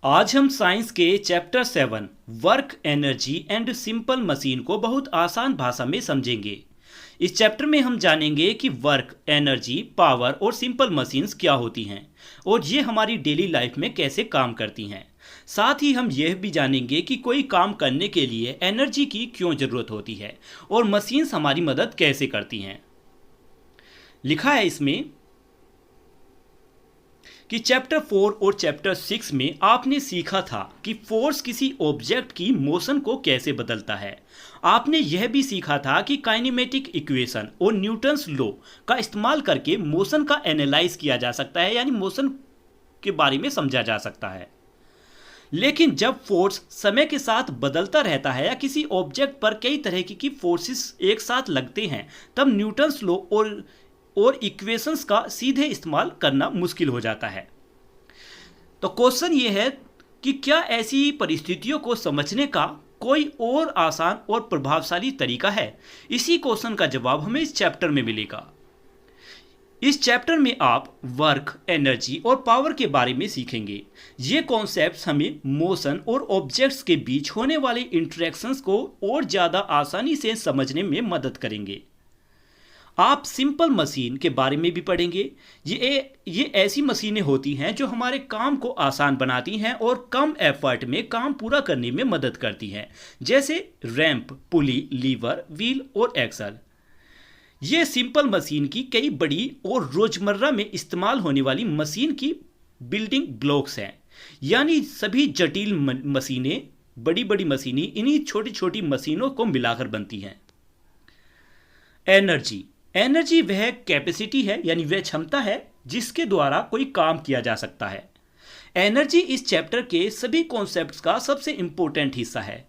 आज हम साइंस के chapter 7 work energy and simple machine को बहुत आसान भाषा में समझेंगे। इस चैप्टर में हम जानेंगे कि वर्क एनर्जी पावर और सिंपल मशीन्स क्या होती हैं और ये हमारी डेली लाइफ में कैसे काम करती हैं। साथ ही हम यह भी जानेंगे कि कोई काम करने के लिए एनर्जी की क्यों ज़रूरत होती है और मशीन्स हमारी मदद कैसे करती हैं। लिखा है इसमें कि चैप्टर 4 और चैप्टर 6 में आपने सीखा था कि फोर्स किसी ऑब्जेक्ट की मोशन को कैसे बदलता है। आपने यह भी सीखा था कि काइनेमेटिक इक्वेशन और न्यूटन्स लॉ का इस्तेमाल करके मोशन का एनालाइज किया जा सकता है, यानी मोशन के बारे में समझा जा सकता है। लेकिन जब फोर्स समय के साथ बदलता रहता है या किसी ऑब्जेक्ट पर कई तरह की फोर्सेस एक साथ लगते हैं, तब न्यूटन्स लॉ और इक्वेशंस का सीधे इस्तेमाल करना मुश्किल हो जाता है। तो क्वेश्चन ये है कि क्या ऐसी परिस्थितियों को समझने का कोई और आसान और प्रभावशाली तरीका है। इसी क्वेश्चन का जवाब हमें इस चैप्टर में मिलेगा। इस चैप्टर में आप वर्क, एनर्जी और पावर के बारे में सीखेंगे। ये कॉन्सेप्ट्स हमें मोशन और ऑब्जेक्ट्स के बीच होने वाले इंटरेक्शंस को और ज़्यादा आसानी से समझने में मदद करेंगे। आप सिंपल मशीन के बारे में भी पढ़ेंगे। ये ऐसी मशीनें होती हैं जो हमारे काम को आसान बनाती हैं और कम एफर्ट में काम पूरा करने में मदद करती हैं, जैसे रैंप, पुली, लीवर, व्हील और एक्सल। ये सिंपल मशीन की कई बड़ी और रोजमर्रा में इस्तेमाल होने वाली मशीन की बिल्डिंग ब्लॉक्स हैं, यानी सभी जटिल मशीनें, बड़ी बड़ी मशीनें इन्हीं छोटी छोटी मशीनों को मिलाकर बनती हैं। एनर्जी वह कैपेसिटी है, यानी वह क्षमता है जिसके द्वारा कोई काम किया जा सकता है। एनर्जी इस चैप्टर के सभी कॉन्सेप्ट्स का सबसे इंपॉर्टेंट हिस्सा है।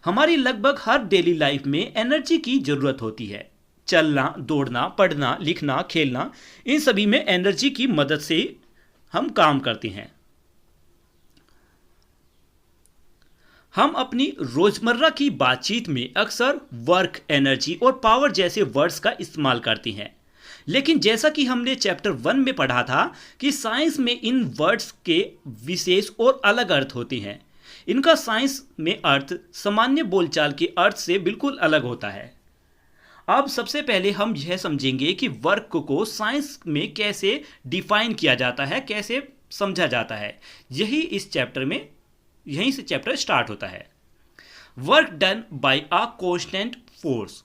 हमारी लगभग हर डेली लाइफ में एनर्जी की जरूरत होती है। चलना, दौड़ना, पढ़ना, लिखना, खेलना, इन सभी में एनर्जी की मदद से हम काम करते हैं। हम अपनी रोजमर्रा की बातचीत में अक्सर वर्क, एनर्जी और पावर जैसे वर्ड्स का इस्तेमाल करते हैं, लेकिन जैसा कि हमने चैप्टर 1 में पढ़ा था कि साइंस में इन वर्ड्स के विशेष और अलग अर्थ होते हैं। इनका साइंस में अर्थ सामान्य बोलचाल के अर्थ से बिल्कुल अलग होता है। अब सबसे पहले हम यह समझेंगे कि वर्क को साइंस में कैसे डिफाइन किया जाता है, कैसे समझा जाता है। यहीं से चैप्टर स्टार्ट होता है। Work done bye a constant force.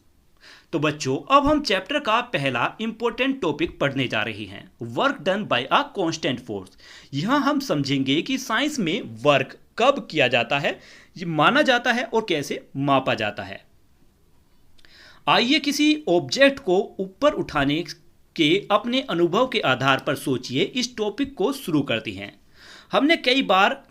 तो बच्चों, अब हम चैप्टर का पहला इंपॉर्टेंट टॉपिक पढ़ने जा रहे हैं, work done bye a constant force. यहां हम समझेंगे कि साइंस में वर्क कब किया जाता है, ये माना जाता है और कैसे मापा जाता है। आइए किसी ऑब्जेक्ट को ऊपर उठाने के अपने अनुभव के आधार पर सोचिए। इस टॉपिक को शुरू करते हैं। हमने कई बार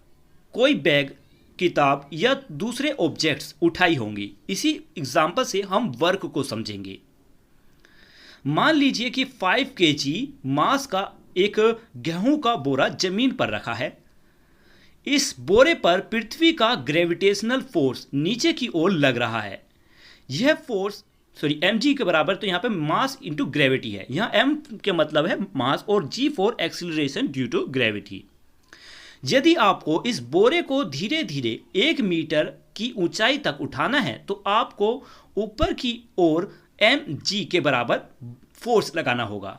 कोई बैग, किताब या दूसरे ऑब्जेक्ट्स उठाई होंगी। इसी एग्जाम्पल से हम वर्क को समझेंगे। मान लीजिए कि 5 kg मास का एक गेहूं का बोरा जमीन पर रखा है। इस बोरे पर पृथ्वी का ग्रेविटेशनल फोर्स नीचे की ओर लग रहा है। यह फोर्स mg के बराबर, तो यहाँ पे मास इंटू ग्रेविटी है। यहाँ m के मतलब है मास और g for acceleration due to gravity. यदि आपको इस बोरे को धीरे धीरे 1 मीटर की ऊंचाई तक उठाना है, तो आपको ऊपर की ओर mg के बराबर फोर्स लगाना होगा।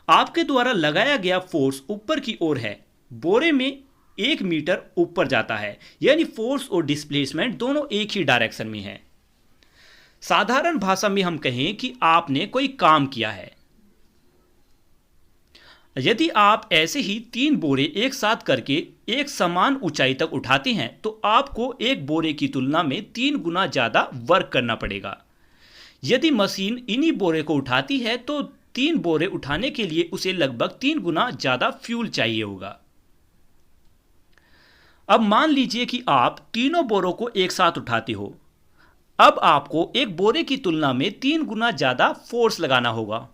आपके द्वारा लगाया गया फोर्स ऊपर की ओर है, बोरे में 1 मीटर ऊपर जाता है, यानी फोर्स और डिस्प्लेसमेंट दोनों एक ही डायरेक्शन में है। साधारण भाषा में हम कहें कि आपने कोई काम किया है। यदि आप ऐसे ही 3 बोरे एक साथ करके एक समान ऊंचाई तक उठाते हैं, तो आपको एक बोरे की तुलना में 3 गुना ज़्यादा वर्क करना पड़ेगा। यदि मशीन इन्हीं बोरे को उठाती है, तो 3 बोरे उठाने के लिए उसे लगभग 3 गुना ज़्यादा फ्यूल चाहिए होगा। अब मान लीजिए कि आप तीनों बोरों को एक साथ उठाते हो। अब आपको एक बोरे की तुलना में 3 गुना ज़्यादा फोर्स लगाना होगा,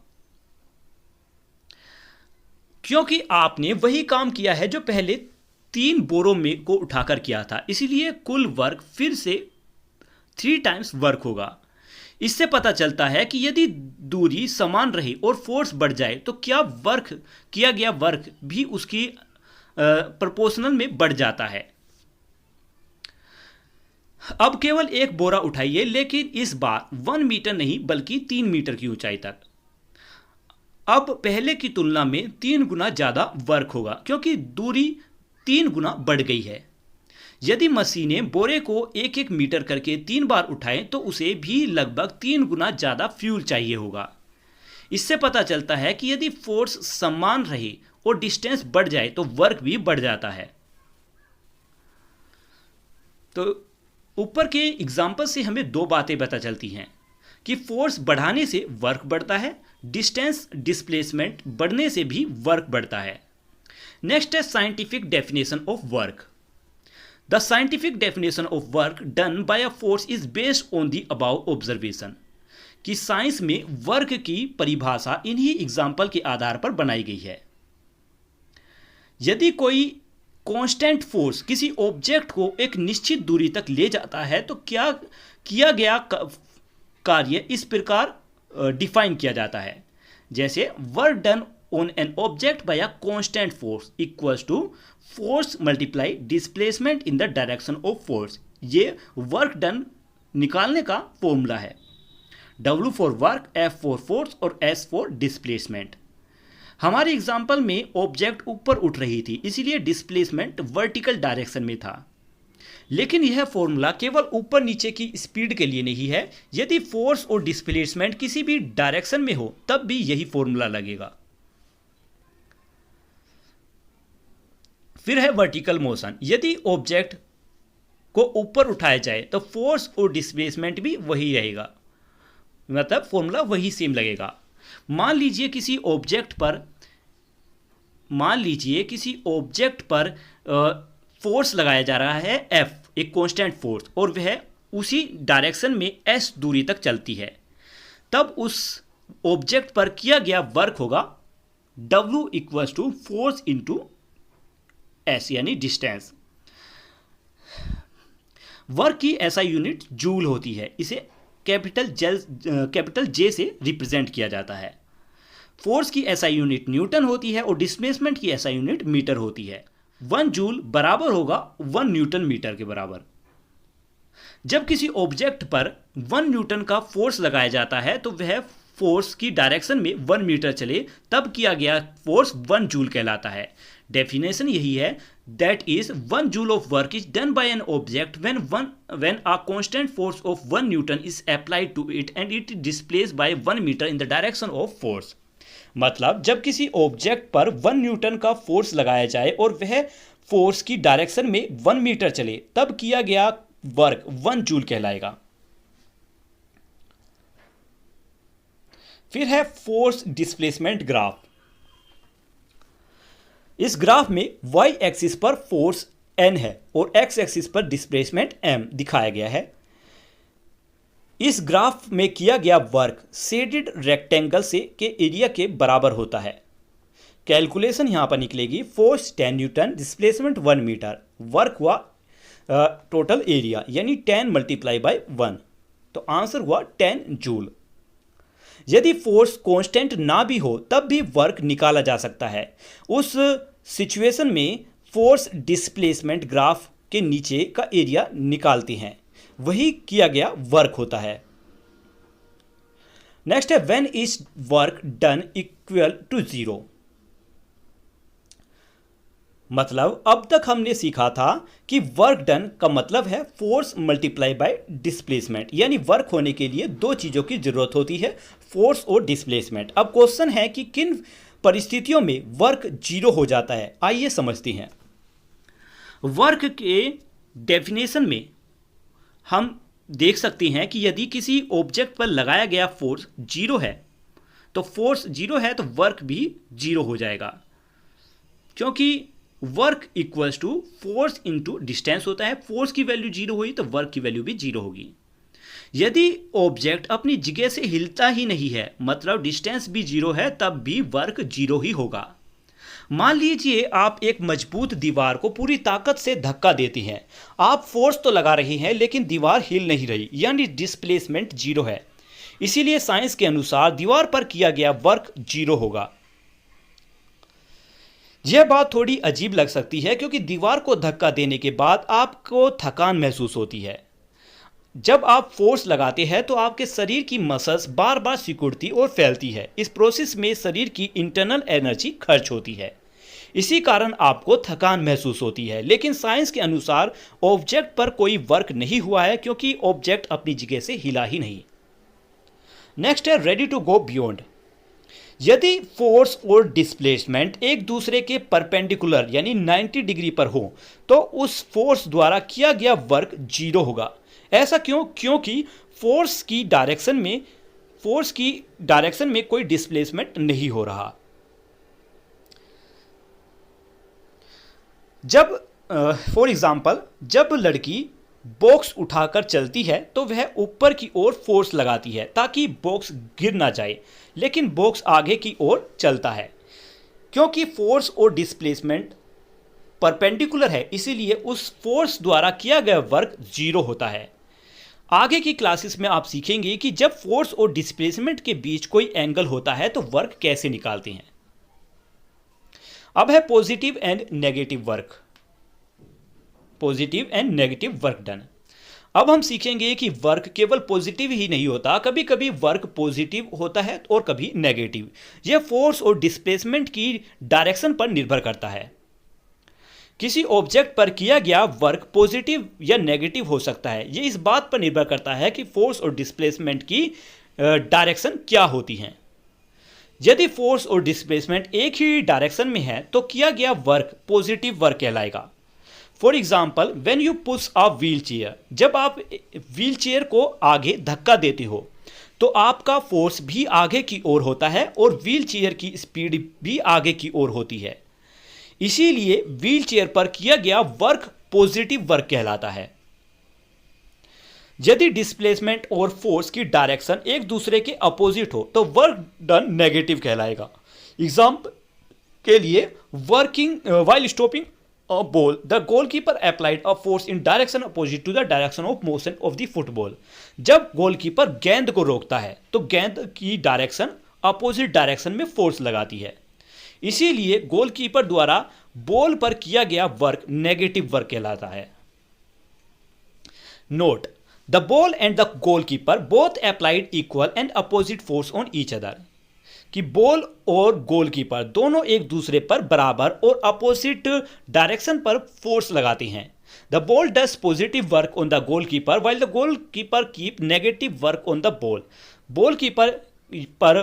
क्योंकि आपने वही काम किया है जो पहले 3 बोरों में को उठाकर किया था। इसीलिए कुल वर्क फिर से 3 टाइम्स वर्क होगा। इससे पता चलता है कि यदि दूरी समान रही और फोर्स बढ़ जाए, तो क्या किया गया वर्क भी उसकी प्रोपोर्शनल में बढ़ जाता है। अब केवल एक बोरा उठाइए, लेकिन इस बार 1 मीटर नहीं बल्कि 3 मीटर की ऊंचाई तक। अब पहले की तुलना में 3 गुना ज़्यादा वर्क होगा क्योंकि दूरी 3 गुना बढ़ गई है। यदि मशीनें बोरे को 1-1 मीटर करके 3 बार उठाएं तो उसे भी लगभग 3 गुना ज़्यादा फ्यूल चाहिए होगा। इससे पता चलता है कि यदि फोर्स समान रहे और डिस्टेंस बढ़ जाए तो वर्क भी बढ़ जाता है। तो ऊपर के एग्जाम्पल से हमें 2 बातें पता चलती हैं कि फोर्स बढ़ाने से वर्क बढ़ता है, डिस्टेंस डिस्प्लेसमेंट बढ़ने से भी वर्क बढ़ता है। नेक्स्ट है scientific definition of work. The scientific definition of work done bye a force is based on the above observation. कि साइंस में वर्क की परिभाषा इन्हीं एग्जाम्पल के आधार पर बनाई गई है। यदि कोई कांस्टेंट फोर्स किसी ऑब्जेक्ट को एक निश्चित दूरी तक ले जाता है तो क्या किया गया कार्य इस प्रकार डिफाइन किया जाता है, जैसे work done on an object by a constant force equals to force multiply displacement in the direction of force. ये वर्क डन निकालने का फॉर्मूला है। W for work, F for force और S फॉर डिस्प्लेसमेंट। हमारे example में object ऊपर उठ रही थी, इसीलिए डिस्प्लेसमेंट वर्टिकल डायरेक्शन में था। लेकिन यह फॉर्मूला केवल ऊपर नीचे की स्पीड के लिए नहीं है। यदि फोर्स और डिस्प्लेसमेंट किसी भी डायरेक्शन में हो तब भी यही फॉर्मूला लगेगा। फिर है वर्टिकल मोशन। यदि ऑब्जेक्ट को ऊपर उठाया जाए तो फोर्स और डिस्प्लेसमेंट भी वही रहेगा, मतलब फॉर्मूला वही सेम लगेगा। मान लीजिए किसी ऑब्जेक्ट पर फोर्स लगाया जा रहा है F, एक कांस्टेंट फोर्स, और वह उसी डायरेक्शन में S दूरी तक चलती है। तब उस ऑब्जेक्ट पर किया गया वर्क होगा W equals to force into S यानी डिस्टेंस। वर्क की SI यूनिट जूल होती है। इसे कैपिटल J से रिप्रेजेंट किया जाता है। फोर्स की SI यूनिट न्यूटन होती है और डिस्प्लेसमेंट की SI यूनिट मीटर होती है। 1 जूल बराबर होगा 1 न्यूटन मीटर के बराबर। जब किसी ऑब्जेक्ट पर 1 न्यूटन का फोर्स लगाया जाता है तो वह फोर्स की डायरेक्शन में 1 मीटर चले तब किया गया फोर्स 1 जूल कहलाता है। डेफिनेशन यही है, that is 1 joule of work is done by an object when a constant force of 1 newton is applied to it and it is displaced by 1 meter in the direction of force। मतलब जब किसी object पर 1 Newton का force लगाया जाए और वह force की डायरेक्शन में 1 मीटर चले तब किया गया वर्क 1 जूल कहलाएगा। फिर है फोर्स डिस्प्लेसमेंट ग्राफ। इस ग्राफ में y एक्सिस पर फोर्स n है और x एक्सिस पर डिस्प्लेसमेंट m दिखाया गया है। इस ग्राफ में किया गया वर्क शेडेड रेक्टेंगल से के एरिया के बराबर होता है। कैलकुलेशन यहां पर निकलेगी, force 10 newton, displacement 1 metre, work हुआ टोटल एरिया यानी 10 मल्टीप्लाई बाय 1, तो आंसर हुआ 10 जूल। यदि फोर्स कांस्टेंट ना भी हो तब भी वर्क निकाला जा सकता है। उस सिचुएशन में फोर्स डिस्प्लेसमेंट ग्राफ के नीचे का एरिया निकालते हैं, वही किया गया वर्क होता है। नेक्स्ट है when is work done equal to 0। मतलब अब तक हमने सीखा था कि वर्क डन का मतलब है फोर्स मल्टीप्लाई बाय डिस्प्लेसमेंट, यानी वर्क होने के लिए 2 चीज़ों की जरूरत होती है, फोर्स और डिस्प्लेसमेंट। अब क्वेश्चन है कि किन परिस्थितियों में वर्क 0 हो जाता है, आइए समझते हैं। वर्क के डेफिनेशन में हम देख सकते हैं कि यदि किसी ऑब्जेक्ट पर लगाया गया फोर्स 0 है तो फोर्स 0 है तो वर्क भी 0 हो जाएगा, क्योंकि work equals to force into distance होता है। फोर्स की वैल्यू 0 हुई तो वर्क की वैल्यू भी 0 होगी। यदि ऑब्जेक्ट अपनी जगह से हिलता ही नहीं है, मतलब डिस्टेंस भी 0 है, तब भी वर्क 0 ही होगा। मान लीजिए आप एक मजबूत दीवार को पूरी ताकत से धक्का देते हैं। आप फोर्स तो लगा रहे हैं लेकिन दीवार हिल नहीं रही, यानी डिस्प्लेसमेंट 0 है। इसीलिए साइंस के अनुसार दीवार पर किया गया वर्क 0 होगा। यह बात थोड़ी अजीब लग सकती है क्योंकि दीवार को धक्का देने के बाद आपको थकान महसूस होती है। जब आप फोर्स लगाते हैं तो आपके शरीर की मसल्स बार बार सिकुड़ती और फैलती है। इस प्रोसेस में शरीर की इंटरनल एनर्जी खर्च होती है, इसी कारण आपको थकान महसूस होती है। लेकिन साइंस के अनुसार ऑब्जेक्ट पर कोई वर्क नहीं हुआ है क्योंकि ऑब्जेक्ट अपनी जगह से हिला ही नहीं। नेक्स्ट है रेडी टू गो बियॉन्ड। यदि फोर्स और डिस्प्लेसमेंट एक दूसरे के परपेंडिकुलर यानी 90 डिग्री पर हो तो उस फोर्स द्वारा किया गया वर्क जीरो होगा। ऐसा क्यों? क्योंकि फोर्स की डायरेक्शन में कोई डिस्प्लेसमेंट नहीं हो रहा। जब फॉर एग्जांपल जब लड़की बॉक्स उठाकर चलती है तो वह ऊपर की ओर फोर्स लगाती है ताकि बॉक्स गिर ना जाए, लेकिन बॉक्स आगे की ओर चलता है। क्योंकि फोर्स और डिस्प्लेसमेंट परपेंडिकुलर है, इसीलिए उस फोर्स द्वारा किया गया वर्क जीरो होता है। आगे की क्लासेस में आप सीखेंगे कि जब फोर्स और डिस्प्लेसमेंट के बीच कोई एंगल होता है तो वर्क कैसे निकालते हैं। अब है positive and negative work. Positive and negative work done. अब हम सीखेंगे कि वर्क केवल पॉजिटिव ही नहीं होता, कभी कभी वर्क पॉजिटिव होता है और कभी नेगेटिव। यह फोर्स और डिस्प्लेसमेंट की डायरेक्शन पर निर्भर करता है। किसी ऑब्जेक्ट पर किया गया वर्क पॉजिटिव या नेगेटिव हो सकता है। यह इस बात पर निर्भर करता है कि फोर्स और डिस्प्लेसमेंट की डायरेक्शन क्या होती है। यदि फोर्स और डिस्प्लेसमेंट एक ही डायरेक्शन में है तो किया गया वर्क पॉजिटिव वर्क कहलाएगा। For example when you push a wheel chair, जब आप व्हील चेयर को आगे धक्का देते हो तो आपका फोर्स भी आगे की ओर होता है और व्हील चेयर की स्पीड भी आगे की ओर होती है। इसीलिए व्हील चेयर पर किया गया वर्क पॉजिटिव वर्क कहलाता है। यदि डिस्प्लेसमेंट और फोर्स की डायरेक्शन एक दूसरे के अपोजिट हो तो वर्क डन नेगेटिव कहलाएगा। एग्जाम्पल के लिए working while stopping a ball, the goalkeeper applied a force in direction opposite to the direction of motion of the football. जब गोलकीपर गेंद को रोकता है तो गेंद की डायरेक्शन अपोजिट डायरेक्शन में फोर्स लगाती है। इसीलिए गोलकीपर द्वारा बॉल पर किया गया वर्क नेगेटिव वर्क कहलाता है। Note, the ball and the goalkeeper both applied equal and opposite force on each other. कि बॉल और गोलकीपर दोनों एक दूसरे पर बराबर और अपोजिट डायरेक्शन पर फोर्स लगाते हैं। The ball does positive work on the goalkeeper while the goalkeeper keep negative work on the ball. Goalkeeper पर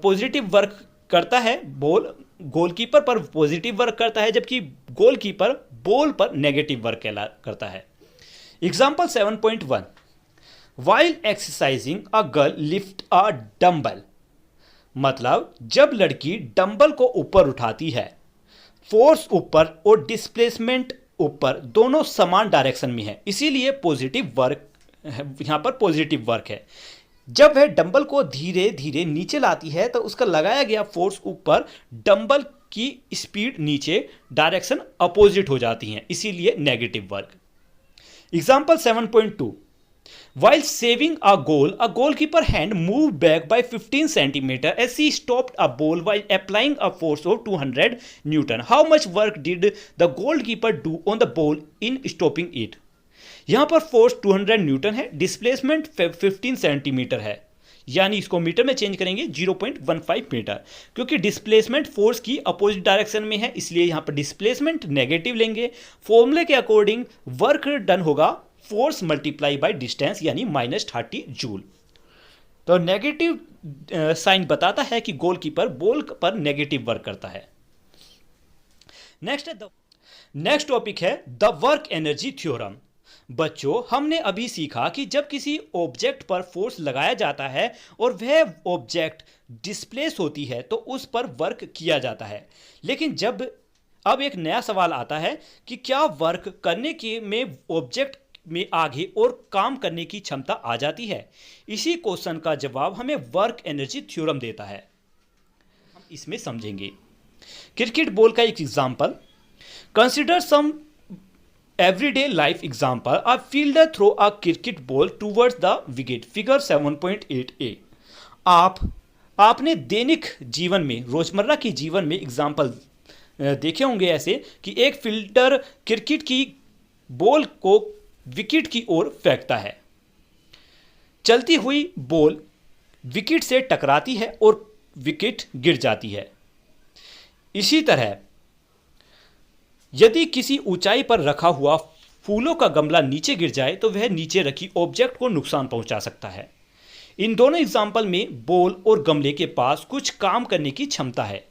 पॉजिटिव वर्क करता है, गोलकीपर पर पॉजिटिव वर्क करता है, जबकि गोलकीपर बॉल पर नेगेटिव वर्क करता है। Example 7.1 while exercising a girl lift a dumbbell. मतलब जब लड़की डंबल को ऊपर उठाती है, फोर्स ऊपर और डिस्प्लेसमेंट ऊपर दोनों समान डायरेक्शन में है, इसीलिए पॉजिटिव वर्क यहां पर पॉजिटिव वर्क है। जब वह डंबल को धीरे धीरे नीचे लाती है तो उसका लगाया गया फोर्स ऊपर, डंबल की स्पीड नीचे, डायरेक्शन अपोजिट हो जाती है, इसीलिए negative work. Example 7.2 While saving a goal, a goalkeeper hand moved back by 15 centimeter as he stopped a ball while applying a force of 200 Newton. How much work did the goalkeeper do on the ball in stopping it? यहाँ पर force 200 Newton है, displacement 15 centimetre है, यानी इसको metre में change करेंगे 0.15 metre. क्योंकि displacement force की अपोजिट डायरेक्शन में है, इसलिए यहाँ पर डिस्प्लेसमेंट नेगेटिव लेंगे। फॉर्मूले के अकॉर्डिंग वर्क डन होगा फोर्स मल्टीप्लाई बाय डिस्टेंस यानी -30 जूल। तो नेगेटिव साइन बताता है कि गोलकीपर बॉल पर नेगेटिव वर्क करता है। नेक्स्ट टॉपिक है द वर्क एनर्जी थ्योरम। बच्चों, हमने अभी सीखा कि जब किसी ऑब्जेक्ट पर फोर्स लगाया जाता है और वह ऑब्जेक्ट डिस्प्लेस होती है तो उस पर वर्क किया जाता है। लेकिन अब एक नया सवाल आता है कि क्या वर्क करने के में ऑब्जेक्ट में आगे और काम करने की क्षमता आ जाती है? इसी क्वेश्चन का जवाब हमें वर्क एनर्जी थ्योरम देता है। हम इसमें समझेंगे। क्रिकेट बॉल का एक example, consider some everyday life example, a fielder throw a cricket ball towards the wicket, figure 7.8a। आपने दैनिक जीवन में, रोजमर्रा के जीवन में एग्जांपल देखे होंगे ऐसे कि एक फील्डर क्रिकेट की बॉल को विकेट की ओर फेंकता है। चलती हुई बॉल विकेट से टकराती है और विकेट गिर जाती है। इसी तरह यदि किसी ऊंचाई पर रखा हुआ फूलों का गमला नीचे गिर जाए तो वह नीचे रखी ऑब्जेक्ट को नुकसान पहुंचा सकता है। इन दोनों एग्जाम्पल में बॉल और गमले के पास कुछ काम करने की क्षमता है।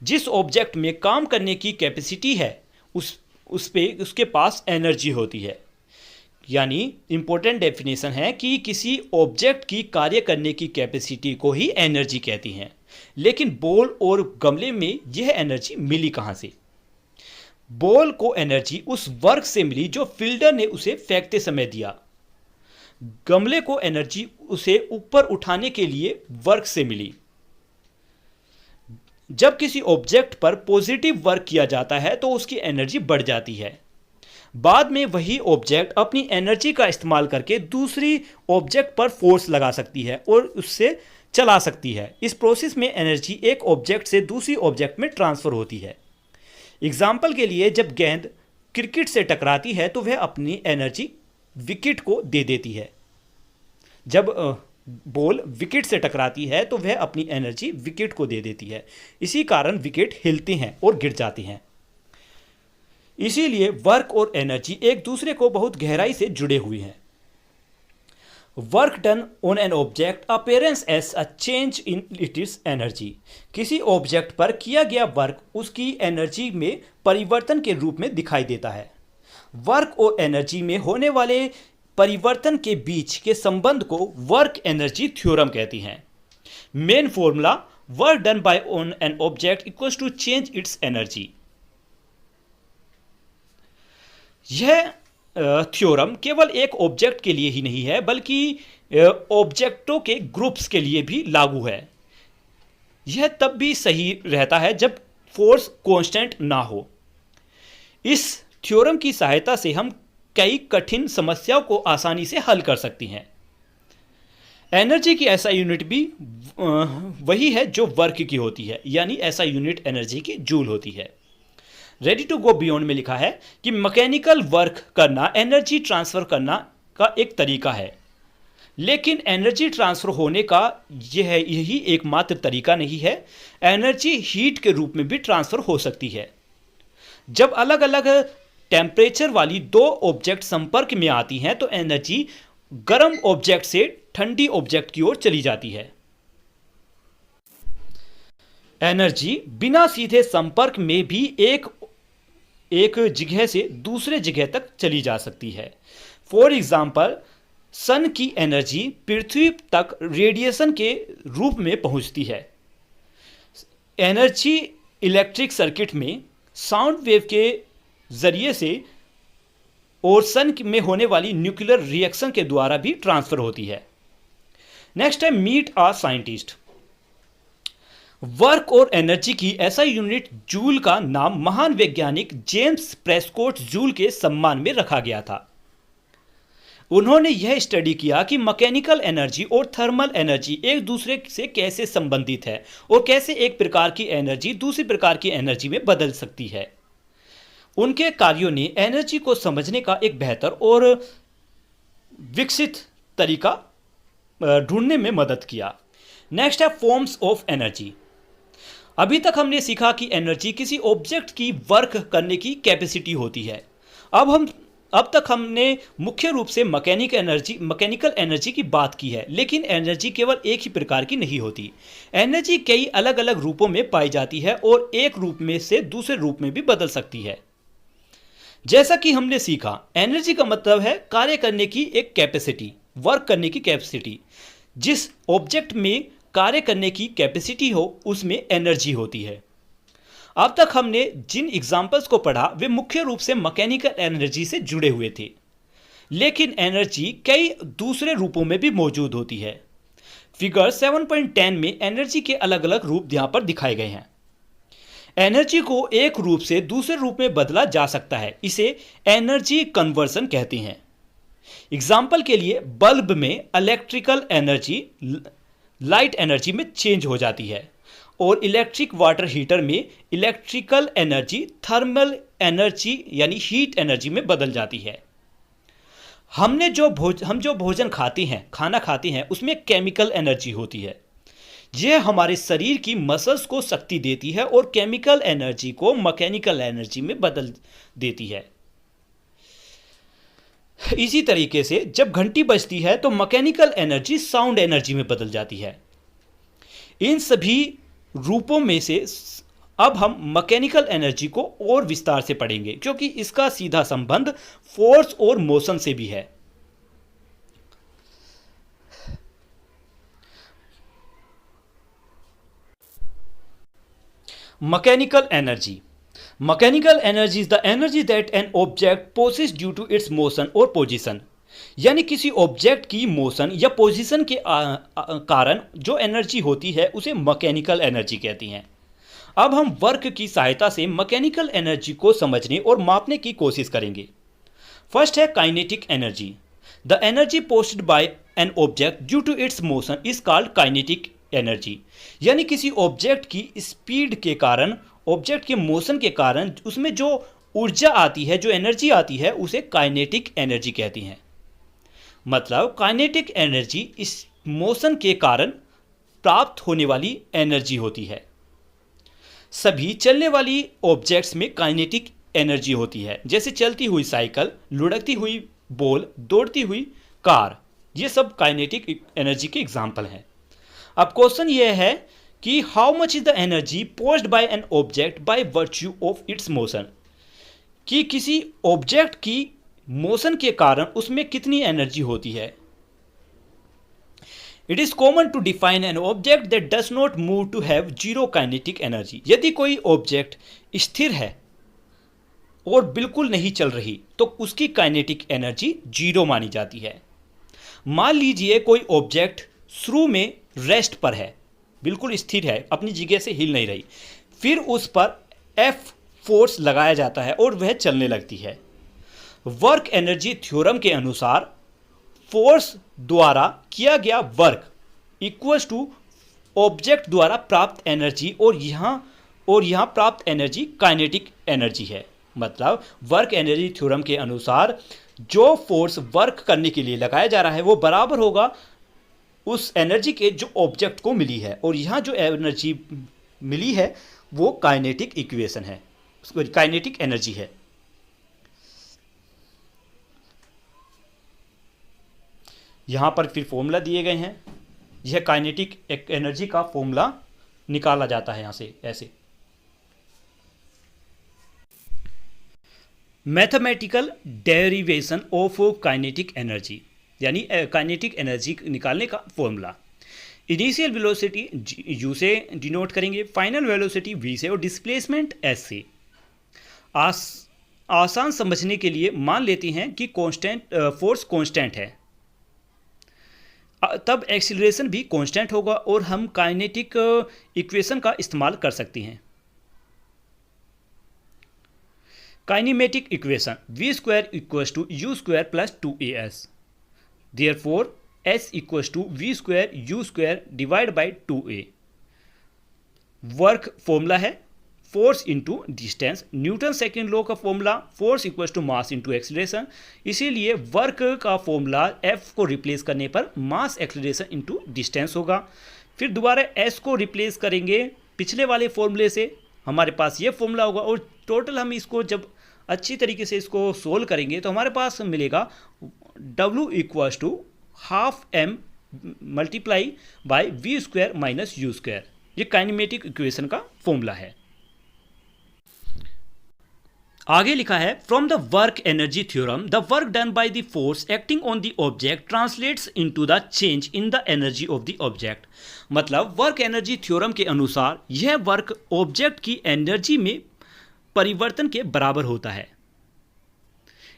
जिस ऑब्जेक्ट में काम करने की कैपेसिटी है उसके पास एनर्जी होती है। यानी इंपॉर्टेंट डेफिनेशन है कि किसी ऑब्जेक्ट की कार्य करने की कैपेसिटी को ही एनर्जी कहती हैं। लेकिन बॉल और गमले में यह एनर्जी मिली कहाँ से? बॉल को एनर्जी उस वर्क से मिली जो फील्डर ने उसे फेंकते समय दिया। गमले को एनर्जी उसे ऊपर उठाने के लिए वर्क से मिली। जब किसी ऑब्जेक्ट पर पॉजिटिव वर्क किया जाता है तो उसकी एनर्जी बढ़ जाती है। बाद में वही ऑब्जेक्ट अपनी एनर्जी का इस्तेमाल करके दूसरी ऑब्जेक्ट पर फोर्स लगा सकती है और उससे चला सकती है। इस प्रोसेस में एनर्जी एक ऑब्जेक्ट से दूसरी ऑब्जेक्ट में ट्रांसफर होती है। एग्जाम्पल के लिए जब गेंद क्रिकेट से टकराती है तो वह अपनी एनर्जी विकेट को दे देती है। जब बॉल विकेट से टकराती है तो वह अपनी एनर्जी विकेट को दे देती है। इसी कारण विकेट हिलते हैं और गिर जाते हैं। इसीलिए वर्क और एनर्जी एक दूसरे को बहुत गहराई से जुड़े हुए हैं। Work done on an object appearance as a change in its energy. किसी ऑब्जेक्ट पर किया गया वर्क उसकी एनर्जी में परिवर्तन के रूप में दिखाई देता है। वर्क और एनर्जी में होने वाले परिवर्तन के बीच के संबंध को वर्क एनर्जी थ्योरम कहती हैं। Main formula work done by on an object equals to change its energy. यह थ्योरम केवल एक ऑब्जेक्ट के लिए ही नहीं है बल्कि ऑब्जेक्टों के ग्रुप्स के लिए भी लागू है। यह तब भी सही रहता है जब फोर्स कांस्टेंट ना हो। इस थ्योरम की सहायता से हम कई कठिन समस्याओं को आसानी से हल कर सकते हैं। एनर्जी की ऐसा यूनिट भी वही है जो वर्क की होती है, यानी ऐसा यूनिट एनर्जी की जूल होती है। रेडी टू गो बियॉन्ड में लिखा है कि मैकेनिकल वर्क करना एनर्जी ट्रांसफर करना का एक तरीका है, लेकिन एनर्जी ट्रांसफर होने का यही एकमात्र तरीका नहीं है। एनर्जी हीट के रूप में भी ट्रांसफर हो सकती है। जब अलग अलग टेम्परेचर वाली दो ऑब्जेक्ट संपर्क में आती हैं तो एनर्जी गर्म ऑब्जेक्ट से ठंडी ऑब्जेक्ट की ओर चली जाती है। एनर्जी बिना सीधे संपर्क में भी एक जगह से दूसरे जगह तक चली जा सकती है। फॉर एग्जाम्पल सन की एनर्जी पृथ्वी तक रेडिएशन के रूप में पहुंचती है। एनर्जी इलेक्ट्रिक सर्किट में साउंड वेव के जरिए से और सन में होने वाली न्यूक्लियर रिएक्शन के द्वारा भी ट्रांसफर होती है। नेक्स्ट है मीट अ साइंटिस्ट। वर्क और एनर्जी की ऐसा यूनिट जूल का नाम महान वैज्ञानिक जेम्स प्रेस्कॉट जूल के सम्मान में रखा गया था। उन्होंने यह स्टडी किया कि मैकेनिकल एनर्जी और थर्मल एनर्जी एक दूसरे से कैसे संबंधित है और कैसे एक प्रकार की एनर्जी दूसरी प्रकार की एनर्जी में बदल सकती है। उनके कार्यों ने एनर्जी को समझने का एक बेहतर और विकसित तरीका ढूंढने में मदद किया। नेक्स्ट है फॉर्म्स ऑफ एनर्जी। अभी तक हमने सीखा कि एनर्जी किसी ऑब्जेक्ट की वर्क करने की कैपेसिटी होती है। अब तक हमने मुख्य रूप से मैकेनिकल एनर्जी की बात की है, लेकिन एनर्जी केवल एक ही प्रकार की नहीं होती। एनर्जी कई अलग अलग रूपों में पाई जाती है और एक रूप में से दूसरे रूप में भी बदल सकती है। जैसा कि हमने सीखा, एनर्जी का मतलब है कार्य करने की एक कैपेसिटी, वर्क करने की कैपेसिटी। जिस ऑब्जेक्ट में कार्य करने की कैपेसिटी हो उसमें एनर्जी होती है। अब तक हमने जिन एग्जाम्पल्स को पढ़ा वे मुख्य रूप से मैकेनिकल एनर्जी से जुड़े हुए थे, लेकिन एनर्जी कई दूसरे रूपों में भी मौजूद होती है। फिगर 7.10 में एनर्जी के अलग अलग रूप यहां पर दिखाए गए हैं। एनर्जी को एक रूप से दूसरे रूप में बदला जा सकता है, इसे एनर्जी कन्वर्सन कहते हैं। एग्जाम्पल के लिए बल्ब में इलेक्ट्रिकल एनर्जी लाइट एनर्जी में चेंज हो जाती है और इलेक्ट्रिक वाटर हीटर में इलेक्ट्रिकल एनर्जी थर्मल एनर्जी यानी हीट एनर्जी में बदल जाती है। हम जो भोजन खाते हैं, खाना खाते हैं, उसमें केमिकल एनर्जी होती है। यह हमारे शरीर की मसल्स को शक्ति देती है और केमिकल एनर्जी को मैकेनिकल एनर्जी में बदल देती है। इसी तरीके से जब घंटी बजती है तो मैकेनिकल एनर्जी साउंड एनर्जी में बदल जाती है। इन सभी रूपों में से अब हम मैकेनिकल एनर्जी को और विस्तार से पढ़ेंगे, क्योंकि इसका सीधा संबंध फोर्स और मोशन से भी है। Mechanical energy is the energy that an object possess due to its motion और पोजीशन। यानी किसी ऑब्जेक्ट की मोशन या पोजीशन के कारण जो एनर्जी होती है उसे मैकेनिकल एनर्जी कहती हैं। अब हम वर्क की सहायता से मैकेनिकल एनर्जी को समझने और मापने की कोशिश करेंगे। फर्स्ट है kinetic energy. The energy posted by an object due to its motion is called kinetic energy. यानी किसी ऑब्जेक्ट की स्पीड के कारण, ऑब्जेक्ट के मोशन के कारण उसमें जो ऊर्जा आती है, जो एनर्जी आती है, उसे काइनेटिक एनर्जी कहती हैं। मतलब काइनेटिक एनर्जी इस मोशन के कारण प्राप्त होने वाली एनर्जी होती है। सभी चलने वाली ऑब्जेक्ट्स में काइनेटिक एनर्जी होती है, जैसे चलती हुई साइकिल, लुढ़कती हुई बॉल, दौड़ती हुई कार। ये सब काइनेटिक एनर्जी के एग्जाम्पल हैं। अब क्वेश्चन ये है कि how much is the energy possessed by an object by virtue of its motion, कि किसी ऑब्जेक्ट की मोशन के कारण उसमें कितनी एनर्जी होती है। It is common to define an object that does not move to have zero kinetic energy. यदि कोई ऑब्जेक्ट स्थिर है और बिल्कुल नहीं चल रही तो उसकी काइनेटिक एनर्जी जीरो मानी जाती है। मान लीजिए कोई ऑब्जेक्ट शुरू में रेस्ट पर है, बिल्कुल स्थिर है, अपनी जगह से हिल नहीं रही, फिर उस पर एफ फोर्स लगाया जाता है और वह चलने लगती है। वर्क एनर्जी थ्योरम के अनुसार फोर्स द्वारा किया गया वर्क इक्वल्स टू ऑब्जेक्ट द्वारा प्राप्त एनर्जी, और यहाँ प्राप्त एनर्जी काइनेटिक एनर्जी है। मतलब वर्क एनर्जी थ्योरम के अनुसार जो फोर्स वर्क करने के लिए लगाया जा रहा है वो बराबर होगा उस एनर्जी के जो ऑब्जेक्ट को मिली है, और यहाँ जो एनर्जी मिली है वो काइनेटिक इक्वेशन है, काइनेटिक एनर्जी है। यहाँ पर फिर फॉर्मूला दिए गए हैं। यह काइनेटिक एनर्जी का फॉर्मूला निकाला जाता है यहाँ से ऐसे। Mathematical derivation of kinetic energy, यानी काइनेटिक एनर्जी निकालने का फॉर्मूला। इनिशियल वेलोसिटी यू से डिनोट करेंगे, फाइनल वेलोसिटी वी से और डिस्प्लेसमेंट एस से। आसान समझने के लिए मान लेते हैं कि फोर्स कांस्टेंट है, तब एक्सीलरेशन भी कांस्टेंट होगा और हम काइनेटिक इक्वेशन का इस्तेमाल कर सकते हैं। Kinematic equation v square equals to u square plus 2as, therefore s equals to v square u square divide by 2a। Work formula है force into distance. Newton second law का formula force equals to mass into acceleration, इसीलिए work का formula F को replace करने पर मास acceleration into distance होगा। फिर दोबारा एस को रिप्लेस करेंगे पिछले वाले फॉर्मूले से, हमारे पास ये फॉर्मूला होगा, और टोटल हम इसको जब अच्छी तरीके से इसको सोल्व करेंगे तो हमारे पास मिलेगा W equals to half M multiply by V square minus U square. ये काइनेमेटिक इक्वेशन का फॉर्मूला है। आगे लिखा है from the work energy theorem the work done by the force acting on the object translates into the change in the energy of the object. मतलब work energy theorem के अनुसार यह work object की energy में परिवर्तन के बराबर होता है।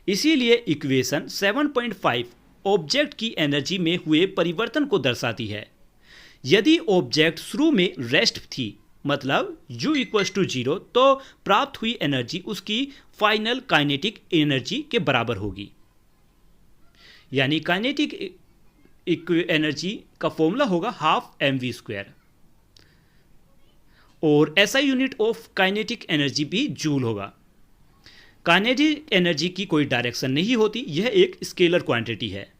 इसीलिए इक्वेशन 7.5 ऑब्जेक्ट की एनर्जी में हुए परिवर्तन को दर्शाती है। यदि ऑब्जेक्ट शुरू में रेस्ट थी, मतलब u इक्वल्स टू 0, तो प्राप्त हुई एनर्जी उसकी फाइनल काइनेटिक एनर्जी के बराबर होगी। यानी काइनेटिक एनर्जी का फॉर्मूला होगा हाफ mv स्क्वायर। और SI unit of kinetic energy भी जूल होगा। काइनेटिक एनर्जी की कोई डायरेक्शन नहीं होती, यह एक स्केलर क्वांटिटी है।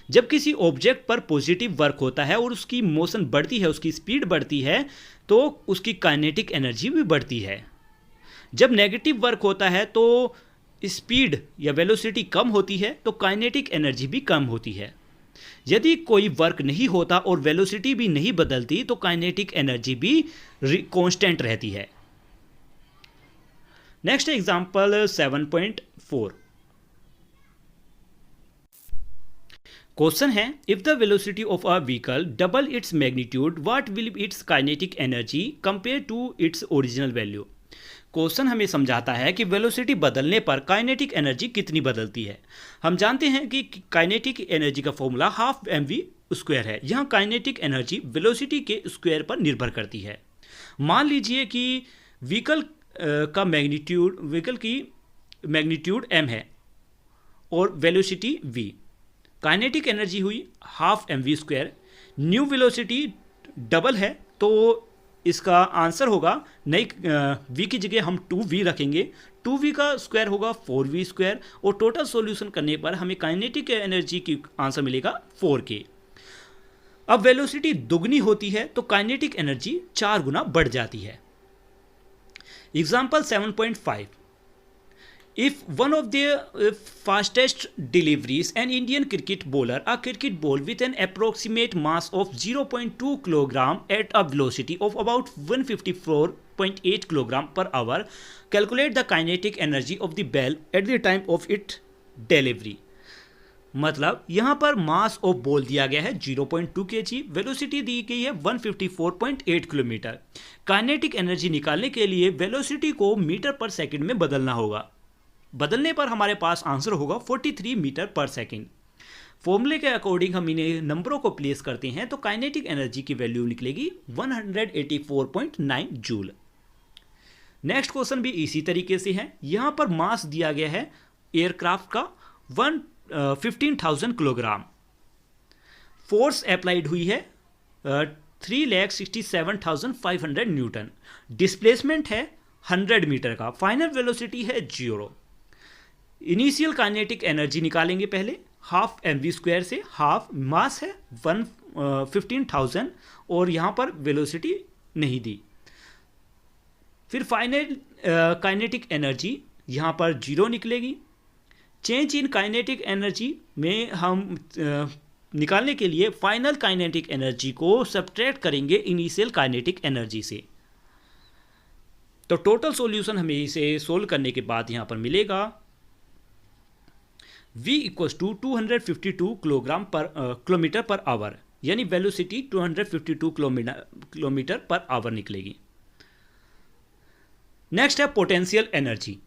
जब किसी ऑब्जेक्ट पर पॉजिटिव वर्क होता है और उसकी मोशन बढ़ती है, उसकी स्पीड बढ़ती है, तो उसकी काइनेटिक एनर्जी भी बढ़ती है। जब नेगेटिव वर्क होता है तो स्पीड या वेलोसिटी कम होती है, तो काइनेटिक एनर्जी भी कम होती है। यदि कोई वर्क नहीं होता और वेलोसिटी भी नहीं बदलती, तो काइनेटिक एनर्जी भी कांस्टेंट रहती है। Next example 7.4। क्वेश्चन है, if the velocity of a vehicle double its magnitude, what will be its kinetic energy compare to its original value. Question हमें समझाता है कि वेलोसिटी बदलने पर काइनेटिक एनर्जी कितनी बदलती है। हम जानते हैं कि काइनेटिक एनर्जी का फॉर्मूला हाफ mv² है। यहाँ काइनेटिक एनर्जी वेलोसिटी के स्क्वायर पर निर्भर करती है। मान लीजिए कि व्हीकल की मैग्नीट्यूड m है और वेलोसिटी v। काइनेटिक एनर्जी हुई half mv²। New velocity double है, तो इसका आंसर होगा नई v की जगह हम 2v रखेंगे। 2v का स्क्वायर होगा 4v², और टोटल सॉल्यूशन करने पर हमें काइनेटिक एनर्जी की आंसर मिलेगा 4k। अब वेलोसिटी दुगनी होती है तो काइनेटिक एनर्जी 4 गुना बढ़ जाती है। Example 7.5। If one of the fastest deliveries, an Indian cricket bowler, a cricket ball with an approximate mass of 0.2 kg at a velocity of about 154.8 kg per hour, calculate the kinetic energy of the ball at the time of its delivery। मतलब यहाँ पर mass of ball दिया गया है 0.2 kg, velocity दी गई है 154.8 kilometre. Kinetic energy निकालने के लिए वेलोसिटी को मीटर पर सेकंड में बदलना होगा। बदलने पर हमारे पास आंसर होगा 43 मीटर पर सेकंड। फॉर्मूले के अकॉर्डिंग हम इन्हें नंबरों को प्लेस करते हैं तो काइनेटिक एनर्जी की वैल्यू निकलेगी 184.9 जूल। नेक्स्ट क्वेश्चन भी इसी तरीके से है। यहाँ पर मास दिया गया है एयरक्राफ्ट का 15,000 किलोग्राम। फोर्स अप्लाइड हुई है 3,67,500 न्यूटन। डिस्प्लेसमेंट है 100 मीटर का। फाइनल वेलोसिटी है 0। इनिशियल काइनेटिक एनर्जी निकालेंगे पहले हाफ mv² से। हाफ मास है 15,000 और यहाँ पर वेलोसिटी नहीं दी। फिर फाइनल काइनेटिक एनर्जी यहाँ पर 0 निकलेगी। चेंज इन काइनेटिक एनर्जी में हम निकालने के लिए फाइनल काइनेटिक एनर्जी को सब्ट्रैक्ट करेंगे इनिशियल काइनेटिक एनर्जी से। तो टोटल सॉल्यूशन हमें इसे सोल्व करने के बाद यहाँ पर मिलेगा v equals to 252 kilometre per hour, यानी वेलोसिटी 252 किलोमीटर पर आवर निकलेगी। नेक्स्ट है पोटेंशियल एनर्जी।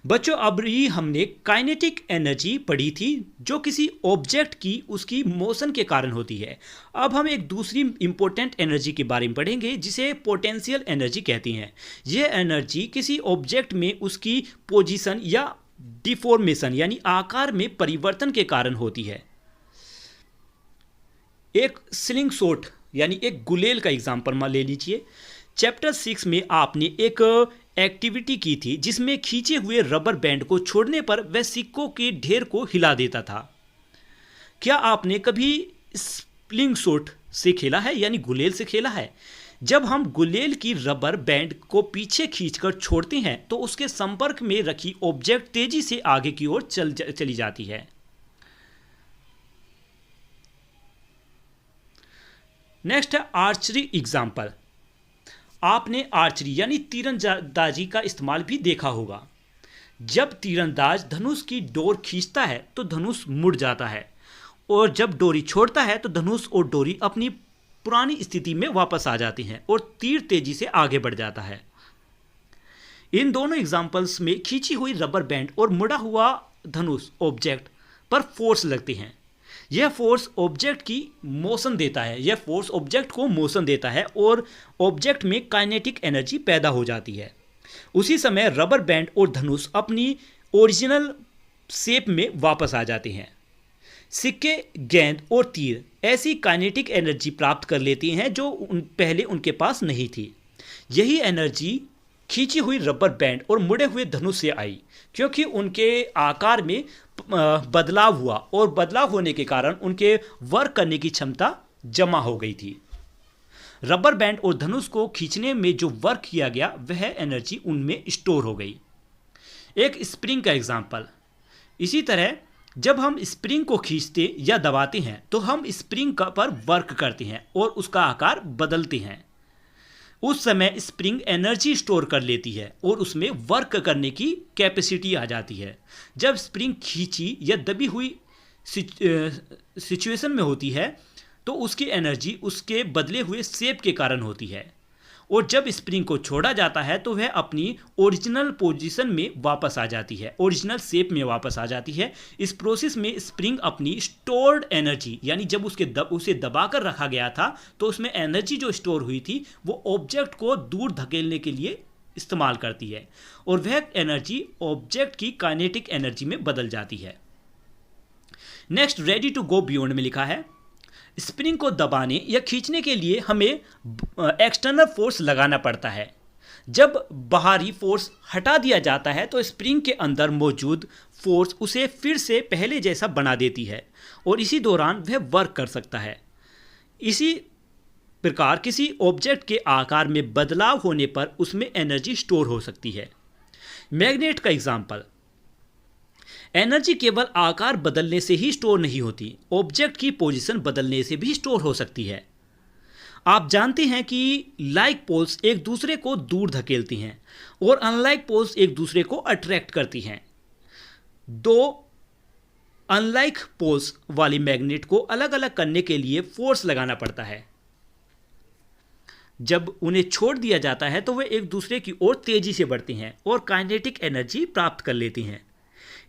बच्चों अब ही हमने काइनेटिक एनर्जी पढ़ी थी जो किसी ऑब्जेक्ट की उसकी मोशन के कारण होती है। अब हम एक दूसरी इंपॉर्टेंट एनर्जी के बारे में पढ़ेंगे जिसे पोटेंशियल एनर्जी कहती हैं। यह एनर्जी किसी ऑब्जेक्ट में उसकी पोजीशन या डिफॉर्मेशन यानी आकार में परिवर्तन के कारण होती है। एक स्लिंग शॉट यानी एक गुलेल का एग्जाम्पल मान ले लीजिए। चैप्टर 6 में आपने एक एक्टिविटी की थी जिसमें खींचे हुए रबर बैंड को छोड़ने पर वह सिक्कों के ढेर को हिला देता था। क्या आपने कभी स्लिंग शॉट से खेला है यानी गुलेल से खेला है? जब हम गुलेल की रबर बैंड को पीछे खींचकर छोड़ते हैं तो उसके संपर्क में रखी ऑब्जेक्ट तेजी से आगे की ओर चली जाती है। नेक्स्ट है आर्चरी एग्जाम्पल। आपने आर्चरी यानी तीरंदाजी का इस्तेमाल भी देखा होगा। जब तीरंदाज धनुष की डोर खींचता है तो धनुष मुड़ जाता है और जब डोरी छोड़ता है तो धनुष और डोरी अपनी पुरानी स्थिति में वापस आ जाती हैं और तीर तेजी से आगे बढ़ जाता है। इन दोनों एग्जाम्पल्स में खींची हुई रबर बैंड और मुड़ा हुआ धनुष ऑब्जेक्ट पर फोर्स लगते हैं। यह फोर्स ऑब्जेक्ट की मोशन देता है, यह फोर्स ऑब्जेक्ट को मोशन देता है और ऑब्जेक्ट में काइनेटिक एनर्जी पैदा हो जाती है। उसी समय रबर बैंड और धनुष अपनी ओरिजिनल शेप में वापस आ जाते हैं। सिक्के, गेंद और तीर ऐसी काइनेटिक एनर्जी प्राप्त कर लेती हैं जो पहले उनके पास नहीं थी। यही एनर्जी खींची हुई रबर बैंड और मुड़े हुए धनुष से आई, क्योंकि उनके आकार में बदलाव हुआ और बदलाव होने के कारण उनके वर्क करने की क्षमता जमा हो गई थी। रबर बैंड और धनुष को खींचने में जो वर्क किया गया वह एनर्जी उनमें स्टोर हो गई। एक स्प्रिंग का एग्जाम्पल। इसी तरह जब हम स्प्रिंग को खींचते या दबाते हैं तो हम स्प्रिंग पर वर्क करते हैं और उसका आकार बदलते हैं। उस समय स्प्रिंग एनर्जी स्टोर कर लेती है और उसमें वर्क करने की कैपेसिटी आ जाती है। जब स्प्रिंग खींची या दबी हुई सिचुएशन में होती है तो उसकी एनर्जी उसके बदले हुए शेप के कारण होती है, और जब स्प्रिंग को छोड़ा जाता है तो वह अपनी ओरिजिनल पोजीशन में वापस आ जाती है, ओरिजिनल शेप में वापस आ जाती है। इस प्रोसेस में स्प्रिंग अपनी स्टोर्ड एनर्जी, यानी जब उसे दबाकर रखा गया था तो उसमें एनर्जी जो स्टोर हुई थी वो ऑब्जेक्ट को दूर धकेलने के लिए इस्तेमाल करती है, और वह एनर्जी ऑब्जेक्ट की काइनेटिक एनर्जी में बदल जाती है। Next, ready to go beyond में लिखा है, स्प्रिंग को दबाने या खींचने के लिए हमें एक्सटर्नल फोर्स लगाना पड़ता है। जब बाहरी फोर्स हटा दिया जाता है तो स्प्रिंग के अंदर मौजूद फोर्स उसे फिर से पहले जैसा बना देती है और इसी दौरान वह वर्क कर सकता है। इसी प्रकार किसी ऑब्जेक्ट के आकार में बदलाव होने पर उसमें एनर्जी स्टोर हो सकती है। मैग्नेट का एग्जाम्पल। एनर्जी केवल आकार बदलने से ही स्टोर नहीं होती, ऑब्जेक्ट की पोजीशन बदलने से भी स्टोर हो सकती है। आप जानते हैं कि लाइक पोल्स एक दूसरे को दूर धकेलती हैं और अनलाइक पोल्स एक दूसरे को अट्रैक्ट करती हैं। दो अनलाइक पोल्स वाली मैग्नेट को अलग अलग करने के लिए फोर्स लगाना पड़ता है। जब उन्हें छोड़ दिया जाता है तो वे एक दूसरे की ओर तेजी से बढ़ती हैं और काइनेटिक एनर्जी प्राप्त कर लेती हैं।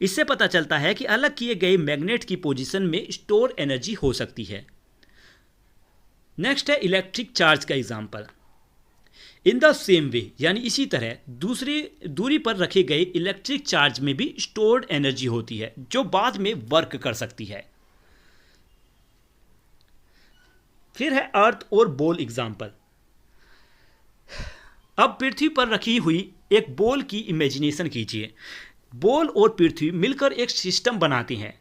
इससे पता चलता है कि अलग किए गए मैग्नेट की पोजीशन में स्टोर एनर्जी हो सकती है। नेक्स्ट है इलेक्ट्रिक चार्ज का example. In the same way, यानी इसी तरह दूसरी दूरी पर रखे गए इलेक्ट्रिक चार्ज में भी स्टोर्ड एनर्जी होती है जो बाद में वर्क कर सकती है। फिर है अर्थ और बॉल एग्जांपल। अब पृथ्वी पर रखी हुई एक बॉल की इमेजिनेशन कीजिए। बॉल और पृथ्वी मिलकर एक सिस्टम बनाती हैं।